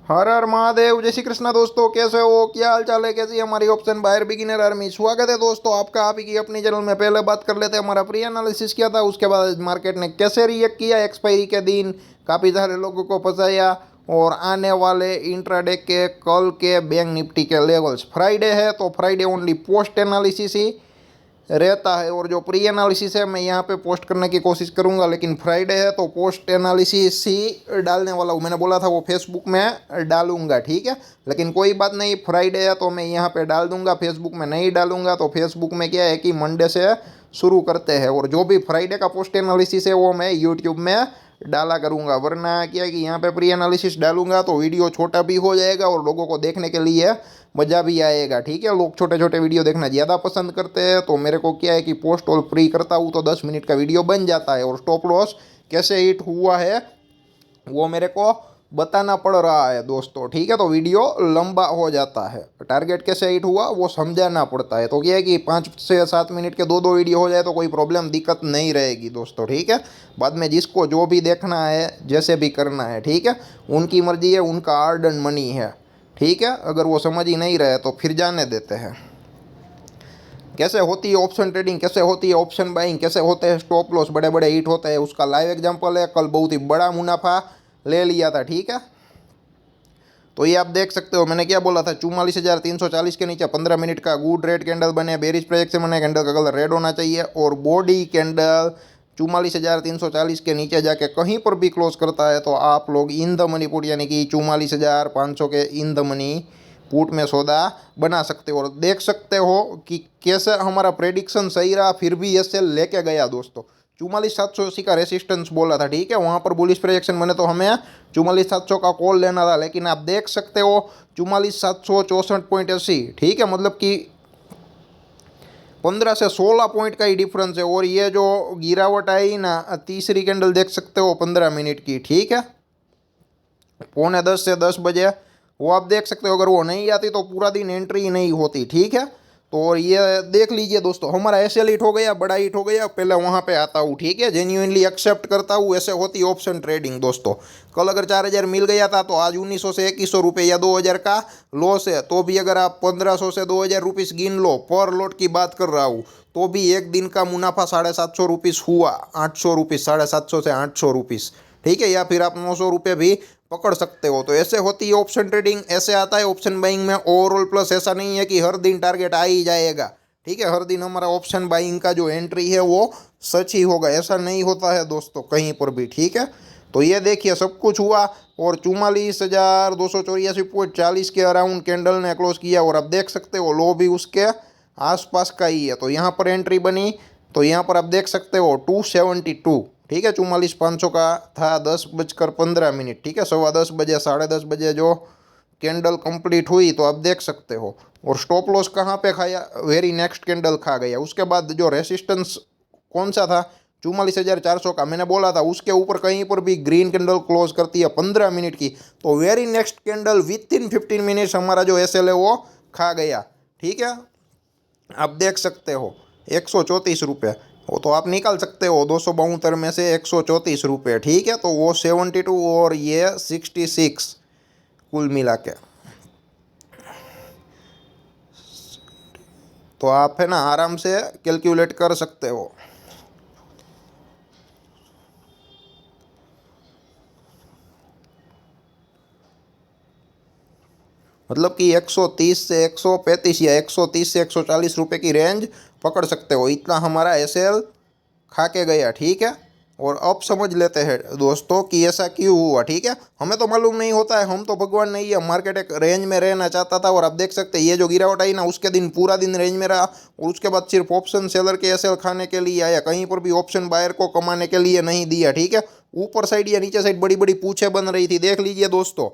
हर हर महादेव। जय श्री कृष्णा दोस्तों, कैसे हो, क्या हाल चाल है, कैसी है हमारी ऑप्शन बायर बिगिनर आर्मी। स्वागत है दोस्तों आपका आप ही की अपनी चैनल में। पहले बात कर लेते हैं, हमारा प्री एनालिसिस किया था, उसके बाद मार्केट ने कैसे रिएक्ट किया। एक्सपायरी के दिन काफ़ी सारे लोगों को फंसाया और आने वाले इंट्राडे के कल के बैंक निफ्टी के लेवल्स। फ्राइडे है तो फ्राइडे ओनली पोस्ट एनालिसिस ही रहता है और जो प्री एनालिसिस है मैं यहाँ पे पोस्ट करने की कोशिश करूँगा, लेकिन फ्राइडे है तो पोस्ट एनालिसिस ही डालने वाला हूँ। मैंने बोला था वो फेसबुक में डालूंगा, ठीक है, लेकिन कोई बात नहीं, फ्राइडे है तो मैं यहाँ पे डाल दूंगा, फेसबुक में नहीं डालूंगा। तो फेसबुक में क्या है कि मंडे से शुरू करते हैं और जो भी फ्राइडे का पोस्ट एनालिसिस है वो मैं यूट्यूब में डाला करूँगा। वरना क्या है कि यहाँ पे प्री एनालिसिस डालूंगा तो वीडियो छोटा भी हो जाएगा और लोगों को देखने के लिए मज़ा भी आएगा, ठीक है। लोग छोटे छोटे वीडियो देखना ज़्यादा पसंद करते हैं, तो मेरे को क्या है कि पोस्ट और प्री करता हूँ तो 10 मिनट का वीडियो बन जाता है और स्टॉप लॉस कैसे हिट हुआ है वो मेरे को बताना पड़ रहा है दोस्तों, ठीक है। तो वीडियो लंबा हो जाता है, टारगेट कैसे हिट हुआ वो समझाना पड़ता है। तो क्या है कि 5 से 7 मिनट के दो वीडियो हो जाए तो कोई प्रॉब्लम दिक्कत नहीं रहेगी दोस्तों, ठीक है। बाद में जिसको जो भी देखना है जैसे भी करना है, ठीक है, उनकी मर्जी है, उनका हार्ड एंड मनी है, ठीक है। अगर वो समझ ही नहीं रहे तो फिर जाने देते हैं। कैसे होती है ऑप्शन ट्रेडिंग, कैसे होती है ऑप्शन बाइंग, कैसे होते हैं स्टॉप लॉस, बड़े बड़े हिट होते हैं, उसका लाइव एग्जांपल है। कल बहुत ही बड़ा मुनाफा ले लिया था, ठीक है। तो ये आप देख सकते हो, मैंने क्या बोला था, 44,340 के नीचे 15 मिनट का गुड रेड कैंडल बने, बेरिश प्रोजेक्शन बने, कैंडल का कलर रेड होना चाहिए और बॉडी कैंडल 44,340 के नीचे जाके कहीं पर भी क्लोज करता है तो आप लोग इन द मनी पुट यानी कि 44,500 के इन द मनी पुट में सौदा बना सकते हो। और देख सकते हो कि कैसे हमारा प्रेडिक्शन सही रहा, फिर भी ये सेल लेके गया दोस्तों। 44,780 का रेसिस्टेंस बोला था, ठीक है, वहाँ पर बुलिश प्रोजेक्शन बने तो हमें 44,700 का कॉल लेना था, लेकिन आप देख सकते हो 44,764.80, ठीक है, मतलब कि 15 से 16 पॉइंट का ही डिफरेंस है। और ये जो गिरावट आई ना, तीसरी कैंडल देख सकते हो 15 मिनट की, ठीक है, 9:45 से 10 बजे, वो आप देख सकते हो। अगर वो नहीं आती तो पूरा दिन एंट्री ही नहीं होती, ठीक है। तो ये देख लीजिए दोस्तों, हमारा ऐसे हिट हो गया, बड़ा हिट हो गया, पहले वहाँ पे आता हूँ, ठीक है, जेन्युइनली एक्सेप्ट करता हूँ। ऐसे होती ऑप्शन ट्रेडिंग दोस्तों। कल अगर 4,000 मिल गया था तो आज 1,900 से 2,100 रुपये या 2,000 का लॉस है, तो भी अगर आप 1,500 से 2,000 रुपीज़ गिन लो, पर लॉट की बात कर रहा हूँ, तो भी एक दिन का मुनाफा 750 रुपीज़ हुआ, 800 रुपीज़, 750 से 800 रुपीज़, ठीक है, या फिर आप 900 रुपये भी पकड़ सकते हो। तो ऐसे होती है ऑप्शन ट्रेडिंग, ऐसे आता है ऑप्शन बाइंग में ओवरऑल प्लस। ऐसा नहीं है कि हर दिन टारगेट आ ही जाएगा, ठीक है, हर दिन हमारा ऑप्शन बाइंग का जो एंट्री है वो सच ही होगा, ऐसा नहीं होता है दोस्तों कहीं पर भी, ठीक है। तो ये देखिए सब कुछ हुआ और 44,284.40 के अराउंड कैंडल ने क्लोज किया और आप देख सकते हो लो भी उसके आसपास का ही है। तो यहाँ पर एंट्री बनी, तो यहाँ पर आप देख सकते हो 272, ठीक है, 44,500 का था, 10:15, ठीक है, 10:15 बजे, 10:30 बजे जो कैंडल कंप्लीट हुई तो आप देख सकते हो। और स्टॉप लॉस कहाँ पे खाया, वेरी नेक्स्ट कैंडल खा गया। उसके बाद जो रेसिस्टेंस कौन सा था, 44,400 का, मैंने बोला था उसके ऊपर कहीं पर भी ग्रीन कैंडल क्लोज करती है 15 मिनट की, तो very next candle with in 15 minutes हमारा जो एस एल है वो खा गया, ठीक है। आप देख सकते हो 134 रुपये, वो तो आप निकाल सकते हो 272 में से 134 रुपये, ठीक है। तो वो 72 और ये 66 कुल मिला के, तो आप है ना आराम से कैलकुलेट कर सकते हो। मतलब कि 130 से 135 या 130 से 140 रुपये की रेंज पकड़ सकते हो, इतना हमारा एस एल खा के गया, ठीक है। और अब समझ लेते हैं दोस्तों कि ऐसा क्यों हुआ, ठीक है। हमें तो मालूम नहीं होता है, हम तो भगवान नहीं है, मार्केट एक रेंज में रहना चाहता था और आप देख सकते हैं ये जो गिरावट आई ना, उसके दिन पूरा दिन रेंज में रहा और उसके बाद सिर्फ ऑप्शन सेलर के एसएल खाने के लिए आया, कहीं पर भी ऑप्शन बायर को कमाने के लिए नहीं दिया, ठीक है। ऊपर साइड या नीचे साइड बड़ी बड़ी पूछे बन रही थी, देख लीजिए दोस्तों।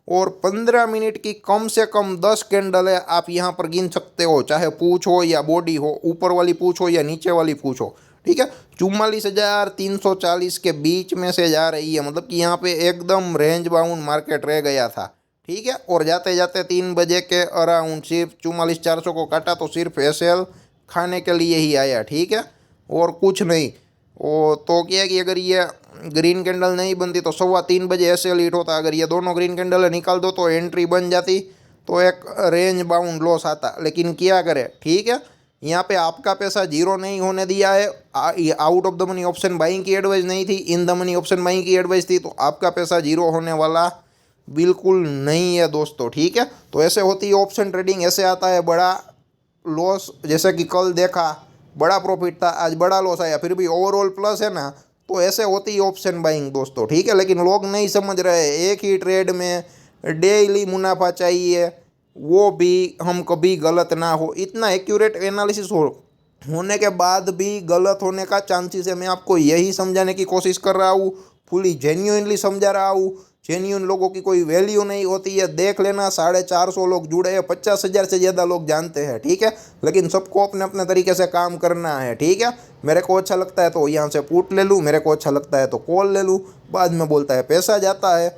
और 15 मिनट की कम से कम 10 कैंडल है, आप यहाँ पर गिन सकते हो, चाहे पूछ हो या बॉडी हो, ऊपर वाली पूछ हो या नीचे वाली पूछ हो, ठीक है। 44,340 के बीच में से जा रही है, मतलब कि यहाँ पे एकदम रेंज बाउंड मार्केट रह गया था, ठीक है। और जाते जाते 3 बजे के अराउंड सिर्फ 44,400 को काटा तो सिर्फ एसएल खाने के लिए ही आया, ठीक है, और कुछ नहीं। वो तो क्या है कि अगर ये ग्रीन कैंडल नहीं बनती तो 3:15 बजे एसएल हिट होता। अगर ये दोनों ग्रीन कैंडल निकाल दो तो एंट्री बन जाती, तो एक रेंज बाउंड लॉस आता। लेकिन क्या करे, ठीक है, यहाँ पे आपका पैसा जीरो नहीं होने दिया है। Out of the money option buying की एडवाइस नहीं थी, in the money option buying की एडवाइस थी, तो आपका पैसा जीरो होने वाला बिल्कुल नहीं है दोस्तों, ठीक है। तो ऐसे होती है ऑप्शन ट्रेडिंग, ऐसे आता है बड़ा लॉस। जैसे कि कल देखा बड़ा प्रॉफिट था, आज बड़ा लॉस आया, फिर भी ओवरऑल प्लस है ना। तो ऐसे होती है ऑप्शन बाइंग दोस्तों, ठीक है। लेकिन लोग नहीं समझ रहे, एक ही ट्रेड में डेली मुनाफा चाहिए, वो भी हम कभी गलत ना हो। इतना एक्यूरेट एनालिसिस होने के बाद भी गलत होने का चांसेस है। मैं आपको यही समझाने की कोशिश कर रहा हूँ, फुली जेन्युइनली समझा रहा हूँ। जेन्युइन लोगों की कोई वैल्यू नहीं होती है। देख लेना, 450 लोग जुड़े हैं, 50,000 से ज़्यादा लोग जानते हैं, ठीक है। लेकिन सबको अपने अपने तरीके से काम करना है, ठीक है। मेरे को अच्छा लगता है तो यहाँ से पुट ले लूँ, मेरे को अच्छा लगता है तो कॉल ले लूँ, बाद में बोलता है पैसा जाता है,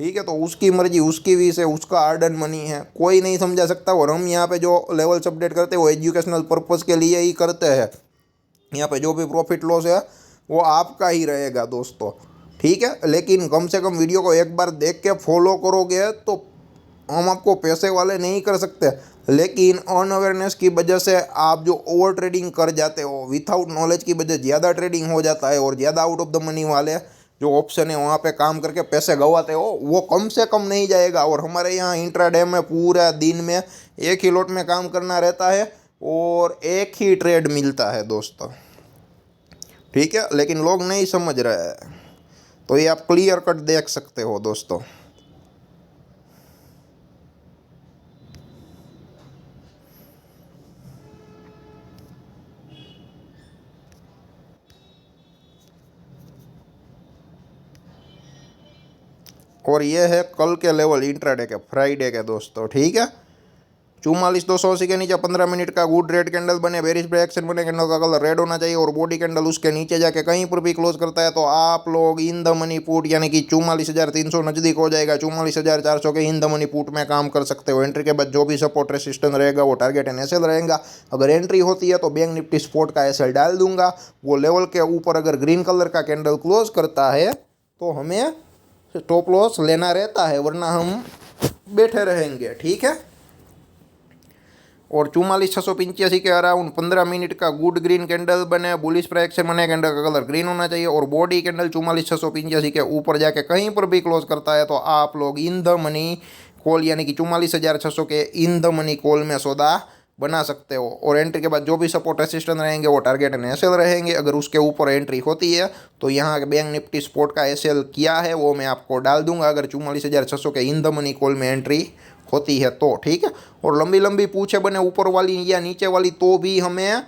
ठीक है। तो उसकी मर्जी, उसकी वीस है, उसका हार्ड अर्न मनी है, कोई नहीं समझा सकता। और हम यहाँ पे जो लेवल्स अपडेट करते हैं वो एजुकेशनल पर्पज़ के लिए ही करते हैं। यहाँ पे जो भी प्रॉफिट लॉस है वो आपका ही रहेगा दोस्तों, ठीक है। लेकिन कम से कम वीडियो को एक बार देख के फॉलो करोगे तो हम आपको पैसे वाले नहीं कर सकते। लेकिन अनअवेयरनेस की वजह से आप जो ओवर ट्रेडिंग कर जाते हो, विथआउट नॉलेज की वजह ज़्यादा ट्रेडिंग हो जाता है, और ज़्यादा आउट ऑफ द मनी वाले जो ऑप्शन है वहाँ पे काम करके पैसे गंवाते हो, वो कम से कम नहीं जाएगा। और हमारे यहाँ इंट्राडे में पूरा दिन में एक ही लॉट में काम करना रहता है और एक ही ट्रेड मिलता है दोस्तों, ठीक है। लेकिन लोग नहीं समझ रहे हैं, तो ये आप क्लियर कट देख सकते हो दोस्तों। और ये है कल के लेवल इंट्राडे के, फ्राइडे के दोस्तों, ठीक है। 44,280 के नीचे 15 मिनट का गुड रेड कैंडल बने, बेरिश ब्रेक एक्शन बने, कैंडल का कलर रेड होना चाहिए और बॉडी कैंडल उसके नीचे जाके कहीं पर भी क्लोज करता है तो आप लोग इन द मनी पुट यानी कि 44,300 नजदीक हो जाएगा, 44,400 के इन द मनी पुट में काम कर सकते हो। एंट्री के बाद जो भी सपोर्ट रेसिस्टेंस रहेगा वो टारगेट एंड एसएल रहेगा। अगर एंट्री होती है तो बैंक निफ्टी स्पोर्ट का एसएल डाल दूंगा। वो लेवल के ऊपर अगर ग्रीन कलर का कैंडल क्लोज करता है तो हमें स्टॉप लॉस लेना रहता है, वरना हम बैठे रहेंगे, ठीक है। और 44,685 के अराउंड 15 मिनट का गुड ग्रीन कैंडल बने, बुलिश प्राइस बने, कैंडल का कलर ग्रीन होना चाहिए और बॉडी कैंडल 44,685 के ऊपर जाके कहीं पर भी क्लोज करता है तो आप लोग इन द मनी कॉल यानी कि 44,600 के इन द मनी कॉल में सौदा बना सकते हो। और एंट्री के बाद जो भी सपोर्ट रेसिस्टेंस रहेंगे वो टारगेट एंड एसएल रहेंगे। अगर उसके ऊपर एंट्री होती है तो यहाँ बैंक निफ्टी स्पोर्ट का एसएल क्या है वो मैं आपको डाल दूंगा, अगर 44,600 के इन द मनी कॉल में एंट्री होती है तो, ठीक है। और लंबी लंबी पूछे बने ऊपर वाली या नीचे वाली तो भी हमें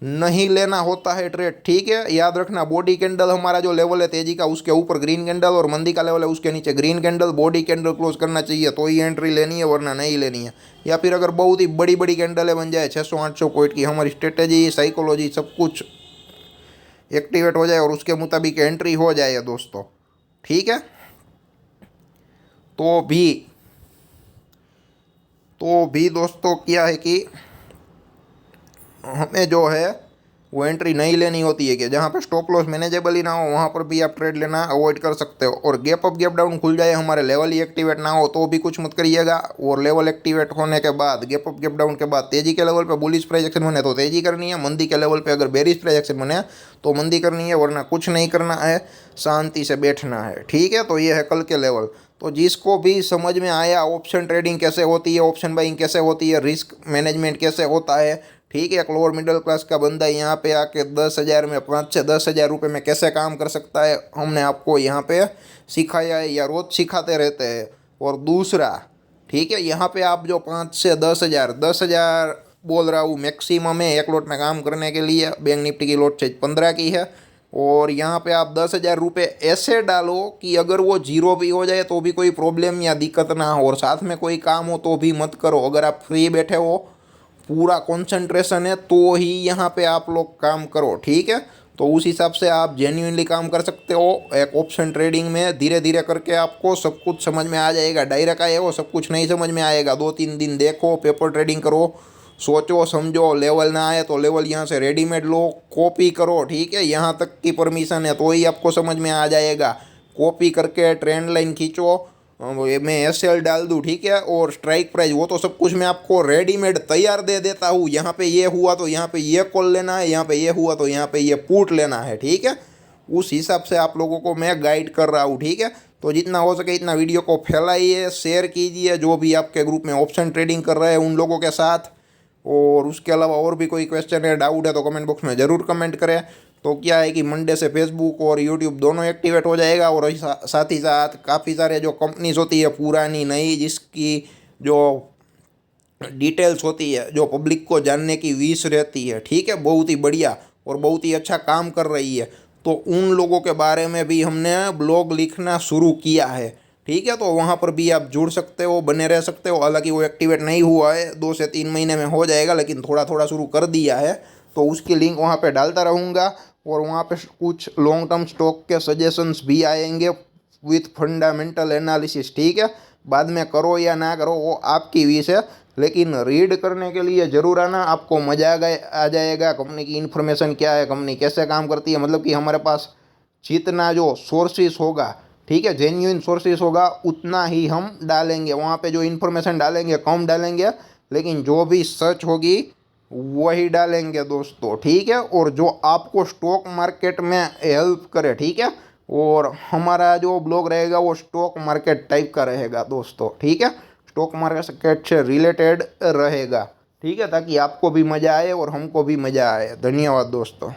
नहीं लेना होता है ट्रेड, ठीक है। याद रखना, बॉडी कैंडल हमारा जो लेवल है तेजी का उसके ऊपर ग्रीन कैंडल और मंदी का लेवल है उसके नीचे green candle, body candle close करना चाहिए तो ही एंट्री लेनी है, वरना नहीं लेनी है। या फिर अगर बहुत ही बड़ी बड़ी कैंडल बन जाए 600-800 पॉइंट की, हमारी स्ट्रेटेजी साइकोलॉजी सब कुछ एक्टिवेट हो जाए और उसके मुताबिक एंट्री हो जाए दोस्तों, ठीक है, तो भी दोस्तों क्या है कि हमें जो है वो एंट्री नहीं लेनी होती है कि जहाँ पे स्टॉप लॉस मैनेजेबल ही ना हो वहाँ पर भी आप ट्रेड लेना अवॉइड कर सकते हो। और गैप अप गैप डाउन खुल जाए, हमारे लेवल ही एक्टिवेट ना हो तो भी कुछ मत करिएगा। और लेवल एक्टिवेट होने के बाद गैप अप गैप डाउन के बाद तेजी के लेवल पे बुलिश प्राइस एक्शन बने तो तेजी करनी है, मंदी के लेवल पे अगर बेरिश प्राइस एक्शन बने तो मंदी करनी है, वरना कुछ नहीं करना है, शांति से बैठना है, ठीक है। तो ये है कल के लेवल। तो जिसको भी समझ में आया ऑप्शन ट्रेडिंग कैसे होती है, ऑप्शन बाइंग कैसे होती है, रिस्क मैनेजमेंट कैसे होता है, ठीक है, एक लोअर मिडिल क्लास का बंदा यहाँ पे आके 10,000 में 5 से 10,000 रुपये में कैसे काम कर सकता है, हमने आपको यहाँ पे सिखाया है या रोज़ सिखाते रहते हैं। और दूसरा, ठीक है, यहाँ पे आप जो 5 से 10,000 बोल रहा हूँ मैक्सिमम है एक लॉट में काम करने के लिए। बैंक निफ्टी की लॉट साइज 15 की है और यहाँ पे आप 10,000 रुपये ऐसे डालो कि अगर वो जीरो भी हो जाए तो भी कोई प्रॉब्लम या दिक्कत ना हो, और साथ में कोई काम हो तो भी मत करो। अगर आप फ्री बैठे हो, पूरा कंसंट्रेशन है, तो ही यहाँ पे आप लोग काम करो, ठीक है। तो उस हिसाब से आप जेन्युइनली काम कर सकते हो। एक ऑप्शन ट्रेडिंग में धीरे धीरे करके आपको सब कुछ समझ में आ जाएगा। डायरेक्ट आए वो सब कुछ नहीं समझ में आएगा, 2-3 दिन देखो, पेपर ट्रेडिंग करो सोचो समझो, लेवल ना आए तो लेवल यहाँ से रेडीमेड लो, कॉपी करो, ठीक है, यहाँ तक की परमिशन है तो ही आपको समझ में आ जाएगा। कॉपी करके ट्रेंड लाइन खींचो, मैं एसएल डाल दूँ, ठीक है, और स्ट्राइक प्राइस वो तो सब कुछ मैं आपको रेडीमेड तैयार दे देता हूँ। यहाँ पे ये हुआ तो यहाँ पे ये कॉल लेना है, यहाँ पे ये हुआ तो यहाँ पे ये पुट लेना है, ठीक है। उस हिसाब से आप लोगों को मैं गाइड कर रहा हूँ, ठीक है। तो जितना हो सके इतना वीडियो को फैलाइए, शेयर कीजिए जो भी आपके ग्रुप में ऑप्शन ट्रेडिंग कर रहे हैं उन लोगों के साथ। और उसके अलावा और भी कोई क्वेश्चन है, डाउट है तो कमेंट बॉक्स में ज़रूर कमेंट करें। तो क्या है कि मंडे से फेसबुक और यूट्यूब दोनों एक्टिवेट हो जाएगा, और साथ ही साथ काफ़ी सारे जो कंपनीज होती है पुरानी नई, जिसकी जो डिटेल्स होती है, जो पब्लिक को जानने की विश रहती है, ठीक है, बहुत ही बढ़िया और बहुत ही अच्छा काम कर रही है, तो उन लोगों के बारे में भी हमने ब्लॉग लिखना शुरू किया है, ठीक है। तो वहाँ पर भी आप जुड़ सकते हो, बने रह सकते हो। हालांकि वो एक्टिवेट नहीं हुआ है, 2 से 3 महीने में हो जाएगा, लेकिन थोड़ा थोड़ा शुरू कर दिया है। तो उसकी लिंक वहाँ पे डालता रहूँगा, और वहाँ पे कुछ लॉन्ग टर्म स्टॉक के सजेशंस भी आएंगे विथ फंडामेंटल एनालिसिस, ठीक है। बाद में करो या ना करो वो आपकी विश है, लेकिन रीड करने के लिए ज़रूर आना, आपको मज़ा आ जाएगा। कंपनी की इन्फॉर्मेशन क्या है, कंपनी कैसे काम करती है, मतलब कि हमारे पास जितना जो सोर्सेस होगा, ठीक है, जेन्युइन सोर्सेस होगा, उतना ही हम डालेंगे वहाँ पे। जो इन्फॉर्मेशन डालेंगे कम डालेंगे, लेकिन जो भी सच होगी वही डालेंगे दोस्तों, ठीक है। और जो आपको स्टॉक मार्केट में हेल्प करे, ठीक है। और हमारा जो ब्लॉग रहेगा वो स्टॉक मार्केट टाइप का रहेगा दोस्तों, ठीक है, स्टॉक मार्केट से रिलेटेड रहेगा, ठीक है, ताकि आपको भी मज़ा आए और हमको भी मज़ा आए। धन्यवाद दोस्तों।